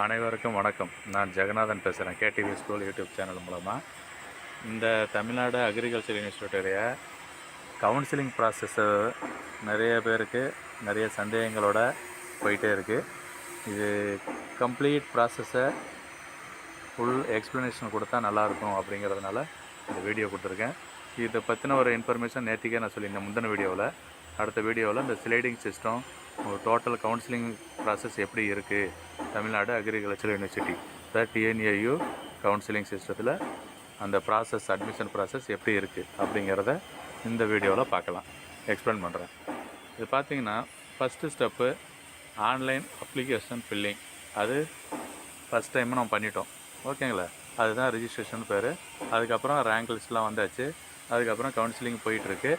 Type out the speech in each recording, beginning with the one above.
அனைவருக்கும் வணக்கம். நான் ஜெகநாதன் பேசுகிறேன். கேடிவி ஸ்கூல் யூடியூப் சேனல் மூலமாக இந்த தமிழ்நாடு அக்ரிகல்ச்சர் இன்ஸ்டியூட்டுடைய கவுன்சிலிங் ப்ராசஸ்ஸு நிறைய பேருக்கு நிறைய சந்தேகங்களோட போயிட்டே இருக்குது. இது கம்ப்ளீட் ப்ராசஸை ஃபுல் எக்ஸ்ப்ளனேஷன் கொடுத்தா நல்லாயிருக்கும் அப்படிங்கிறதுனால இந்த வீடியோ கொடுத்துருக்கேன். இதை பற்றின ஒரு இன்ஃபர்மேஷன் நேற்றுக்கே நான் சொல்லியிருந்தேன் முந்தின வீடியோவில். அடுத்த வீடியோவில் இந்த sliding system total counselling process எப்படி இருக்குது Tamil Nadu agriculture university TNAU counselling சிஸ்டத்தில் அந்த ப்ராசஸ் அட்மிஷன் ப்ராசஸ் எப்படி இருக்குது அப்படிங்கிறத இந்த வீடியோவில் பார்க்கலாம். எக்ஸ்பிளைன் பண்ணுறேன். இது பார்த்திங்கன்னா first step online application filling. அது ஃபஸ்ட் டைம் நம்ம பண்ணிட்டோம், ஓகேங்களா? அதுதான் ரிஜிஸ்ட்ரேஷன் பேர். அதுக்கப்புறம் ரேங்க் லிஸ்ட்லாம் வந்தாச்சு. அதுக்கப்புறம் கவுன்சிலிங் போயிட்டுருக்கு.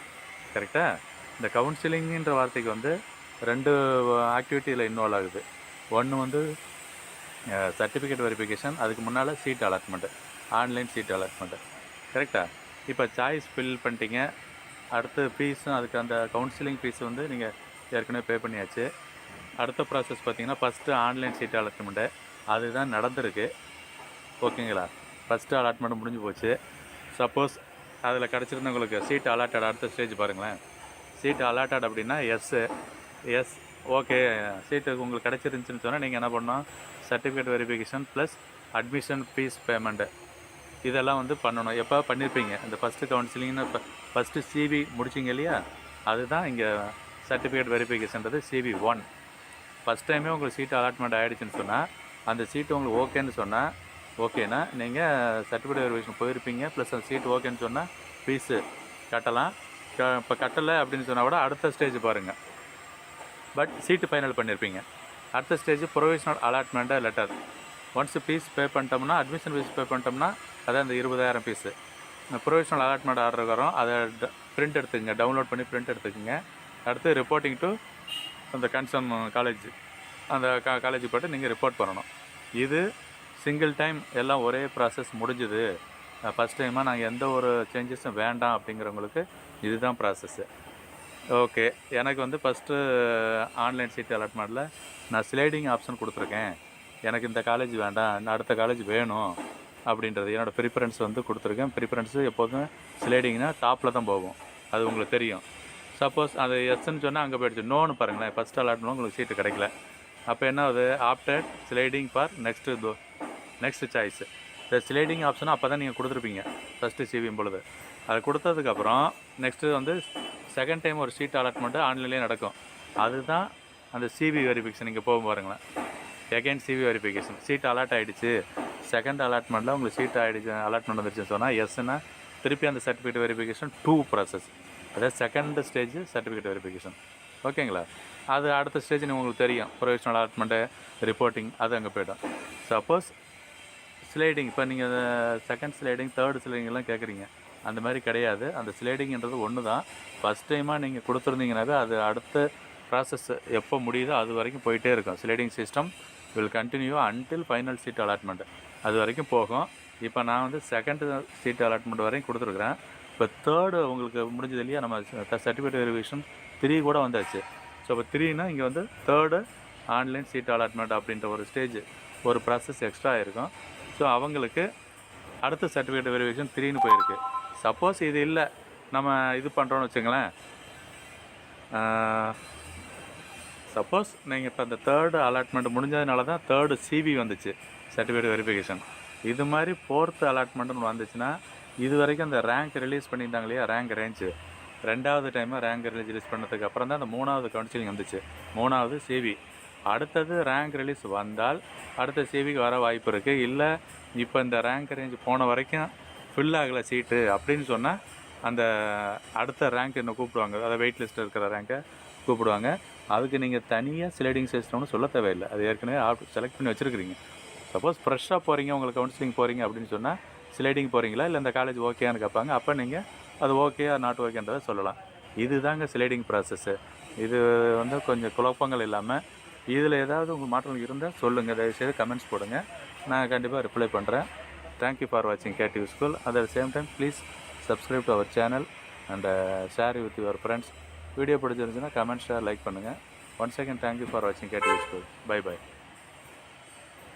கரெக்டாக? இந்த கவுன்சிலிங்கிற வார்த்தைக்கு வந்து 2 ஆக்டிவிட்டியில் இன்வால்வ் ஆகுது. ஒன்று வந்து சர்டிஃபிகேட் வெரிஃபிகேஷன், அதுக்கு முன்னால் seat allotment, online seat allotment. கரெக்டாக? இப்போ சாய்ஸ் ஃபில் பண்ணிட்டீங்க. அடுத்து ஃபீஸும் அதுக்கு அந்த கவுன்சிலிங் ஃபீஸ் வந்து நீங்கள் ஏற்கனவே பே பண்ணியாச்சு. அடுத்த ப்ராசஸ் பார்த்திங்கன்னா ஃபஸ்ட்டு ஆன்லைன் சீட் அலாட்மெண்ட்டு அதுதான் நடந்திருக்கு, ஓகேங்களா? ஃபஸ்ட்டு அலாட்மெண்ட் முடிஞ்சு போச்சு. சப்போஸ் அதில் கிடச்சிருந்தவங்களுக்கு சீட் அலாட்டட் அடுத்த ஸ்டேஜ் பாருங்களேன். சீட் அலாட்டட் அப்படின்னா எஸ் ஓகே, சீட்டு உங்களுக்கு கிடச்சிருந்துச்சின்னு சொன்னால் நீங்கள் என்ன பண்ணணும், certificate verification plus admission fees payment இதெல்லாம் வந்து பண்ணணும். எப்போ பண்ணியிருப்பீங்க இந்த ஃபஸ்ட்டு கவுன்சிலிங்னு இப்போ ஃபஸ்ட்டு சிவி முடிச்சிங்க இல்லையா, அதுதான் இங்கே சர்டிஃபிகேட் வெரிஃபிகேஷன்றது CV1. ஃபஸ்ட் டைமே உங்களுக்கு சீட்டு அலாட்மெண்ட் ஆகிடுச்சின்னு சொன்னால், அந்த சீட்டு உங்களுக்கு ஓகேன்னு சொன்னால், ஓகேனா நீங்கள் சர்டிஃபிகேட் வெரிஃபிகேஷன் போயிருப்பீங்க. ப்ளஸ் அந்த சீட்டு ஓகேன்னு சொன்னால் ஃபீஸு கட்டலாம். இப்போ கட்டலை அப்படின்னு சொன்னால் கூட அடுத்த ஸ்டேஜ் பாருங்கள். பட் சீட்டு ஃபைனல் பண்ணியிருப்பீங்க. அடுத்த stage provisional allotment letter. Once fees pay பண்ணிட்டோம்னா, அட்மிஷன் ஃபீஸ் பே பண்ணிட்டோம்னா, அதான் இந்த 20,000 ஃபீஸு. ப்ரொவிஷனல் அலாட்மெண்ட் ஆர்டர் வரும். அதை பிரிண்ட் எடுத்துக்கங்க, டவுன்லோட் பண்ணி பிரிண்ட் எடுத்துக்கோங்க. அடுத்து ரிப்போர்ட்டிங் டு அந்த கன்சர்ன் காலேஜ், அந்த காலேஜுக்கு போய்ட்டு நீங்கள் ரிப்போர்ட் பண்ணணும். இது சிங்கிள் டைம் எல்லாம் ஒரே ப்ராசஸ் முடிஞ்சுது, ஃபஸ்ட் டைமாக நாங்கள் எந்த ஒரு சேஞ்சஸும் வேண்டாம் அப்படிங்கிறவங்களுக்கு இதுதான் ப்ராசஸ்ஸு. ஓகே, எனக்கு வந்து ஃபஸ்ட்டு ஆன்லைன் சீட் அலாட்மெண்ட்டில் நான் ஸ்லைடிங் ஆப்ஷன் கொடுத்துருக்கேன். எனக்கு இந்த காலேஜ் வேண்டாம், அடுத்த காலேஜ் வேணும் அப்படின்றது என்னோடய ப்ரிஃபரன்ஸ் வந்து கொடுத்துருக்கேன். ப்ரிஃபரன்ஸு எப்போதும் ஸ்லைடிங்னா டாப்பில் தான் போகும், அது உங்களுக்கு தெரியும். சப்போஸ் அது எஸ்ன்னு சொன்னால் அங்கே போயிடுச்சு. நோன்னு பாருங்களேன், ஃபஸ்ட் அலாட்மெண்ட் உங்களுக்கு சீட்டு கிடைக்கல. அப்போ என்ன ஆகுது, opted sliding for next choice. இந்த ஸ்லைடிங் ஆப்ஷனை அப்போ தான் நீங்கள் கொடுத்துருப்பீங்க ஃபஸ்ட்டு சிவியும் பொழுது. அதை கொடுத்ததுக்கப்புறம் நெக்ஸ்ட்டு வந்து செகண்ட் டைம் ஒரு சீட் அலாட்மெண்ட்டு ஆன்லைன்லேயே நடக்கும். அதுதான் அந்த சிவி வெரிஃபிகேஷன். நீங்கள் போகும் பாருங்களேன், second CV verification. Seat allot ஆகிடுச்சு, செகண்ட் அலாட்மெண்ட்டில் உங்களுக்கு சீட் ஆகிடுச்சு, அலாட்மெண்ட் வந்துருச்சுன்னு சொன்னால் எஸ்ன்னா திருப்பி அந்த சர்டிஃபிகேட் வெரிஃபிகேஷன் 2 ப்ராசஸ். அதாவது செகண்ட் ஸ்டேஜ் சர்டிஃபிகேட் வெரிஃபிகேஷன், ஓகேங்களா? அது அடுத்த ஸ்டேஜ் உங்களுக்கு தெரியும், ப்ரொவிஷனல் அலாட்மெண்ட்டு, ரிப்போர்ட்டிங், அது அங்கே போய்டும். சப்போஸ் ஸ்லைடிங், இப்போ நீங்கள் செகண்ட் ஸ்லைடிங் தேர்ட் ஸ்லைடிங்லாம் கேட்குறீங்க, அந்த மாதிரி கிடையாது. அந்த ஸ்லைடிங்கிறது ஒன்று தான். ஃபஸ்ட் டைமாக நீங்கள் கொடுத்துருந்தீங்கன்னாவே அது அடுத்த ப்ராசஸ் எப்போ முடியுதோ அது வரைக்கும் போயிட்டே இருக்கும். Sliding system will continue until final seat allotment, அது வரைக்கும் போகும். இப்போ நான் வந்து செகண்ட் சீட் அலாட்மெண்ட் வரைக்கும் கொடுத்துருக்குறேன். இப்போ தேர்டு உங்களுக்கு முடிஞ்சது இல்லையா, நம்ம சர்டிஃபிகேட் வெரிஃபிகேஷன் 3 கூட வந்தாச்சு. ஸோ இப்போ 3னா இங்கே வந்து தேர்டு ஆன்லைன் சீட் அலாட்மெண்ட் அப்படின்ற ஒரு ஸ்டேஜ், ஒரு ப்ராசஸ் எக்ஸ்ட்ரா இருக்கும். ஸோ அவங்களுக்கு அடுத்த சர்டிஃபிகேட் வெரிஃபிகேஷன் 3ன்னு போயிருக்கு. சப்போஸ் இது இல்லை, நம்ம இது பண்ணுறோன்னு வச்சுங்களேன். சப்போஸ் நீங்கள் இப்போ அந்த தேர்டு அலாட்மெண்ட் முடிஞ்சதுனால தான் தேர்டு சிவி வந்துச்சு, சர்டிஃபிகேட் வெரிஃபிகேஷன். இது மாதிரி ஃபோர்த்து அலாட்மெண்ட்டுன்னு வந்துச்சுன்னா, இது வரைக்கும் அந்த ரேங்க் ரிலீஸ் பண்ணியிருந்தாங்க இல்லையா, ரேங்க் ரேஞ்சு, 2வது டைமாக ரேங்க் ரிலீஸ் பண்ணதுக்கு அப்புறம் தான் அந்த 3வது கவுன்சிலிங் வந்துச்சு, 3வது சிவி. அடுத்தது ரேங்க் ரிலீஸ் வந்தால் அடுத்த சிவிக்கு வர வாய்ப்பு இருக்குது. இல்லை இப்போ இந்த ரேங்க் ரேஞ்சு போன வரைக்கும் ஃபில் ஆகலை சீட்டு அப்படின்னு சொன்னால் அந்த அடுத்த ரேங்க் என்ன கூப்பிடுவாங்க, அதாவது வெயிட் லிஸ்ட்டில் இருக்கிற ரேங்கை கூப்பிடுவாங்க. அதுக்கு நீங்கள் தனியாக ஸ்லைடிங் சிஸ்டம்னு சொல்ல தேவையில்லை, அது ஏற்கனவே செலக்ட் பண்ணி வச்சுருக்கிறீங்க. சப்போஸ் ஃப்ரெஷ்ஷாக போகிறீங்க, உங்களுக்கு கவுன்சிலிங் போகிறீங்க அப்படின்னு சொன்னால் ஸ்லைடிங் போகிறீங்களா இல்லை இந்த காலேஜ் ஓகேன்னு கேட்பாங்க. அப்போ நீங்கள் அது ஓகே நாட் ஓகேன்றதை சொல்லலாம். இது தாங்க ஸ்லைடிங் ப்ராசஸ்ஸு. இது வந்து கொஞ்சம் குழப்பங்கள் இல்லாமல், இதில் ஏதாவது உங்கள் மாற்றங்கள் இருந்தால் சொல்லுங்கள், தயவுசெய்து கமெண்ட்ஸ் போடுங்க, நான் கண்டிப்பாக ரிப்ளை பண்ணுறேன். Thank you for watching KTV School. At the same time, please subscribe to our channel and share with your friends. Video பிடிச்சிருந்துச்சுன்னா comment, share, like பண்ணுங்கள். Once again, thank you for watching KTV School. Bye bye.